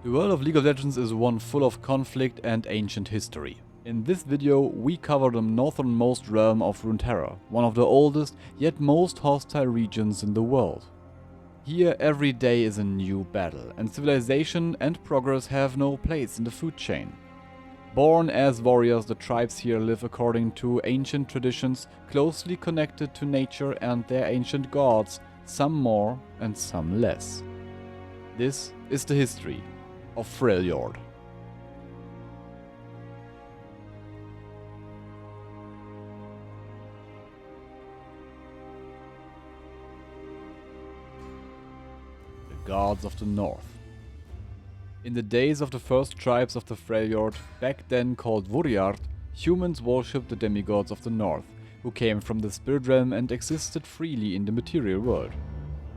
The world of League of Legends is one full of conflict and ancient history. In this video we cover the northernmost realm of Runeterra, one of the oldest yet most hostile regions in the world. Here every day is a new battle, and civilization and progress have no place in the food chain. Born as warriors, the tribes here live according to ancient traditions closely connected to nature and their ancient gods, some more and some less. This is the history of Freljord. The gods of the north. In the days of the first tribes of the Freljord, back then called Freljord, humans worshipped the demigods of the north, who came from the spirit realm and existed freely in the material world.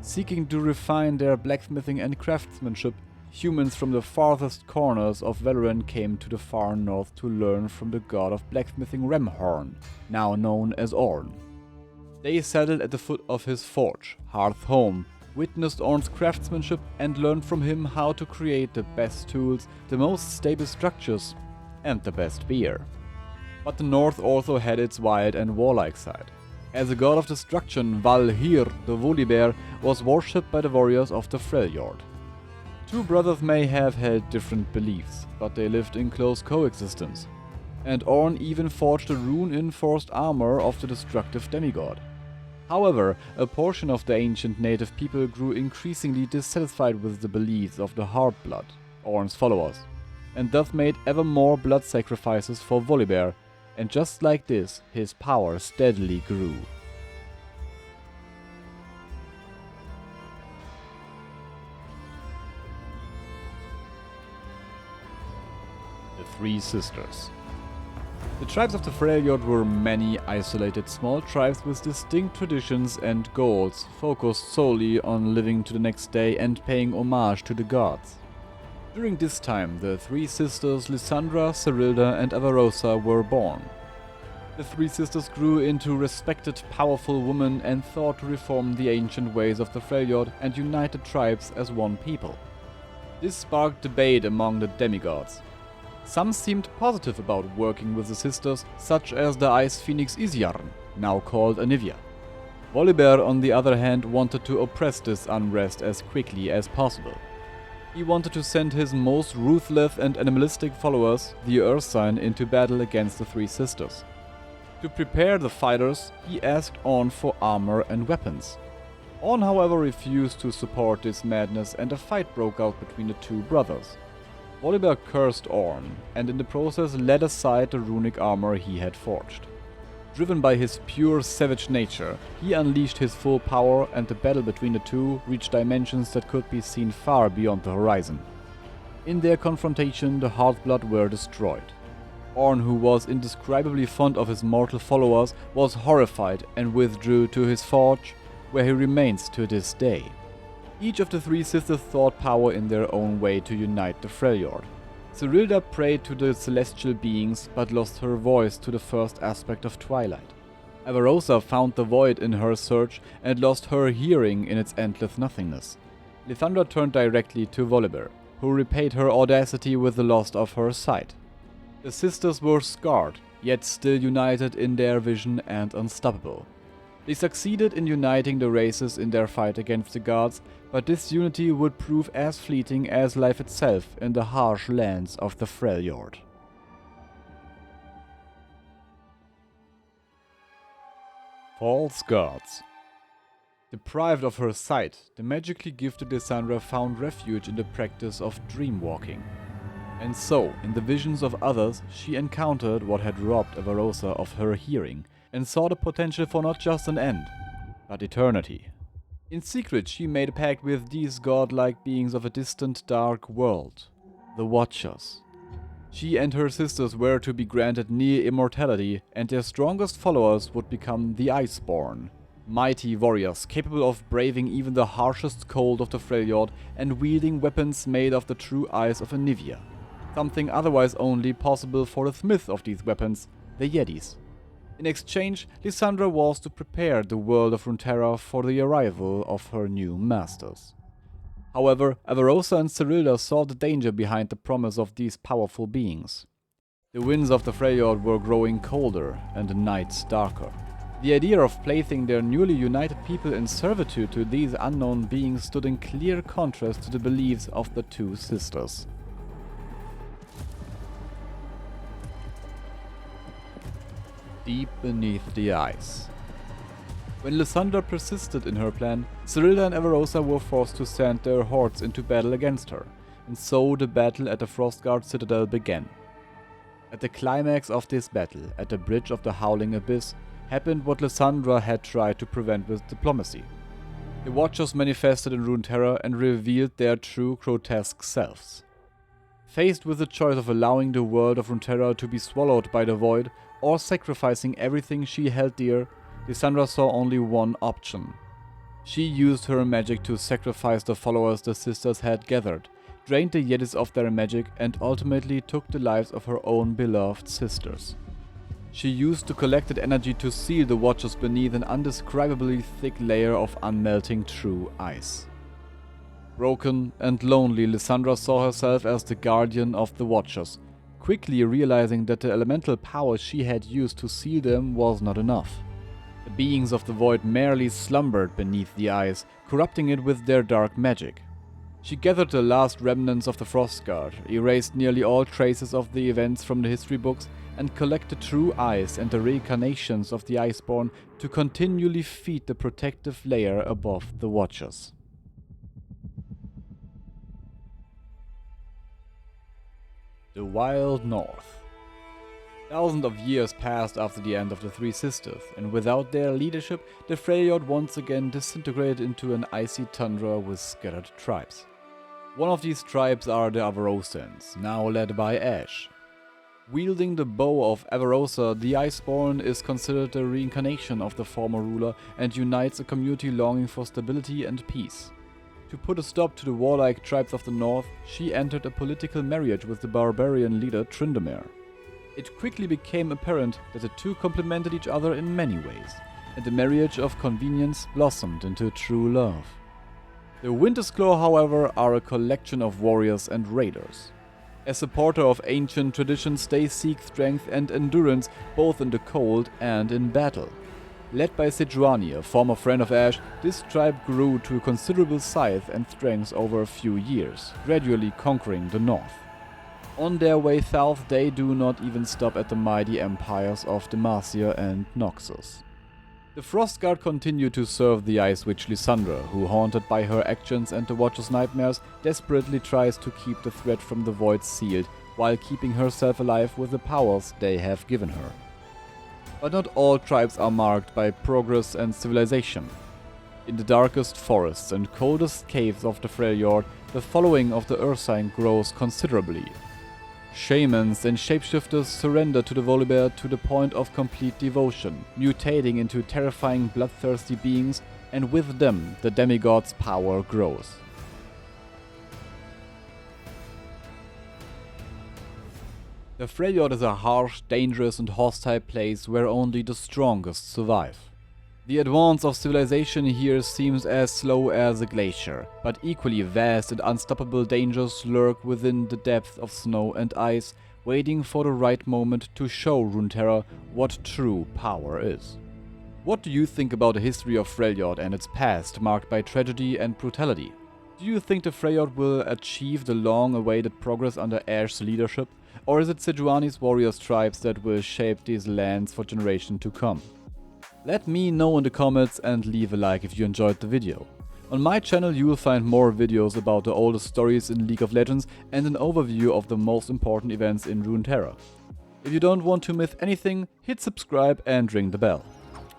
Seeking to refine their blacksmithing and craftsmanship, humans from the farthest corners of Valorant came to the far north to learn from the god of blacksmithing Remhorn, now known as Ornn. They settled at the foot of his forge, Hearth Home, witnessed Ornn's craftsmanship and learned from him how to create the best tools, the most stable structures, and the best beer. But the north also had its wild and warlike side. As a god of destruction, Valhir, the woolly bear, was worshipped by the warriors of the Freljord. Two brothers may have held different beliefs, but they lived in close coexistence. And Ornn even forged the rune-enforced armor of the destructive demigod. However, a portion of the ancient native people grew increasingly dissatisfied with the beliefs of the Heartblood, Ornn's followers, and thus made ever more blood sacrifices for Volibear, and just like this, his power steadily grew. The Three Sisters. The tribes of the Freljord were many isolated small tribes with distinct traditions and goals, focused solely on living to the next day and paying homage to the gods. During this time, the three sisters Lissandra, Cyrilda and Avarosa were born. The three sisters grew into respected, powerful women and thought to reform the ancient ways of the Freljord and unite the tribes as one people. This sparked debate among the demigods. Some seemed positive about working with the sisters, such as the Ice Phoenix Isjarn, now called Anivia. Volibear, on the other hand, wanted to oppress this unrest as quickly as possible. He wanted to send his most ruthless and animalistic followers, the Ursine, into battle against the three sisters. To prepare the fighters, he asked Ornn for armor and weapons. Ornn, however, refused to support this madness, and a fight broke out between the two brothers. Volibear cursed Ornn, and in the process laid aside the runic armor he had forged. Driven by his pure savage nature, he unleashed his full power, and the battle between the two reached dimensions that could be seen far beyond the horizon. In their confrontation, the Heartblood were destroyed. Ornn, who was indescribably fond of his mortal followers, was horrified and withdrew to his forge, where he remains to this day. Each of the three sisters sought power in their own way to unite the Freljord. Cyrilda prayed to the celestial beings, but lost her voice to the first aspect of twilight. Avarosa found the void in her search and lost her hearing in its endless nothingness. Lissandra turned directly to Volibear, who repaid her audacity with the loss of her sight. The sisters were scarred, yet still united in their vision and unstoppable. They succeeded in uniting the races in their fight against the gods, but this unity would prove as fleeting as life itself in the harsh lands of the Freljord. False gods. Deprived of her sight, the magically gifted Lissandra found refuge in the practice of dreamwalking. And so, in the visions of others, she encountered what had robbed Avarosa of her hearing, and saw the potential for not just an end, but eternity. In secret, she made a pact with these godlike beings of a distant dark world, the Watchers. She and her sisters were to be granted near immortality, and their strongest followers would become the Iceborn, mighty warriors capable of braving even the harshest cold of the Freljord and wielding weapons made of the true ice of Anivia, something otherwise only possible for the smith of these weapons, the Yedis. In exchange, Lissandra was to prepare the world of Runeterra for the arrival of her new masters. However, Avarosa and Cyrilda saw the danger behind the promise of these powerful beings. The winds of the Freljord were growing colder and the nights darker. The idea of placing their newly united people in servitude to these unknown beings stood in clear contrast to the beliefs of the two sisters. Deep beneath the ice. When Lysandra persisted in her plan, Cyrilda and Avarosa were forced to send their hordes into battle against her, and so the battle at the Frostguard citadel began. At the climax of this battle, at the bridge of the Howling Abyss, happened what Lysandra had tried to prevent with diplomacy. The Watchers manifested in Runeterra and revealed their true grotesque selves. Faced with the choice of allowing the world of Runeterra to be swallowed by the void, or sacrificing everything she held dear, Lysandra saw only one option. She used her magic to sacrifice the followers the sisters had gathered, drained the Yetis of their magic, and ultimately took the lives of her own beloved sisters. She used the collected energy to seal the Watchers beneath an indescribably thick layer of unmelting true ice. Broken and lonely, Lysandra saw herself as the guardian of the Watchers, quickly realizing that the elemental power she had used to seal them was not enough. The beings of the void merely slumbered beneath the ice, corrupting it with their dark magic. She gathered the last remnants of the Frostguard, erased nearly all traces of the events from the history books, and collected true ice and the reincarnations of the Iceborn to continually feed the protective layer above the Watchers. The Wild North. Thousands of years passed after the end of the Three Sisters, and without their leadership, the Freljord once again disintegrated into an icy tundra with scattered tribes. One of these tribes are the Avarosans, now led by Ash. Wielding the bow of Avarosa, the Iceborn is considered the reincarnation of the former ruler and unites a community longing for stability and peace. To put a stop to the warlike tribes of the north, she entered a political marriage with the barbarian leader Tryndamere. It quickly became apparent that the two complemented each other in many ways, and the marriage of convenience blossomed into true love. The Wintersclaw, however, are a collection of warriors and raiders. As supporter of ancient traditions, they seek strength and endurance both in the cold and in battle. Led by Sejuani, a former friend of Ash, this tribe grew to a considerable size and strength over a few years, gradually conquering the north. On their way south, they do not even stop at the mighty empires of Demacia and Noxus. The Frostguard continue to serve the Ice Witch Lysandra, who, haunted by her actions and the Watcher's nightmares, desperately tries to keep the threat from the void sealed, while keeping herself alive with the powers they have given her. But not all tribes are marked by progress and civilization. In the darkest forests and coldest caves of the Freljord, the following of the Ursine grows considerably. Shamans and shapeshifters surrender to the Volibear to the point of complete devotion, mutating into terrifying bloodthirsty beings, and with them the demigod's power grows. The Freljord is a harsh, dangerous and hostile place where only the strongest survive. The advance of civilization here seems as slow as a glacier, but equally vast and unstoppable dangers lurk within the depths of snow and ice, waiting for the right moment to show Runeterra what true power is. What do you think about the history of Freljord and its past, marked by tragedy and brutality? Do you think the Freljord will achieve the long-awaited progress under Ash's leadership, or is it Sejuani's warriors tribes that will shape these lands for generations to come? Let me know in the comments and leave a like if you enjoyed the video. On my channel you will find more videos about the oldest stories in League of Legends and an overview of the most important events in Runeterra. If you don't want to miss anything, hit subscribe and ring the bell.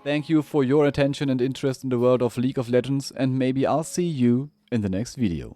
Thank you for your attention and interest in the world of League of Legends, and maybe I'll see you in the next video.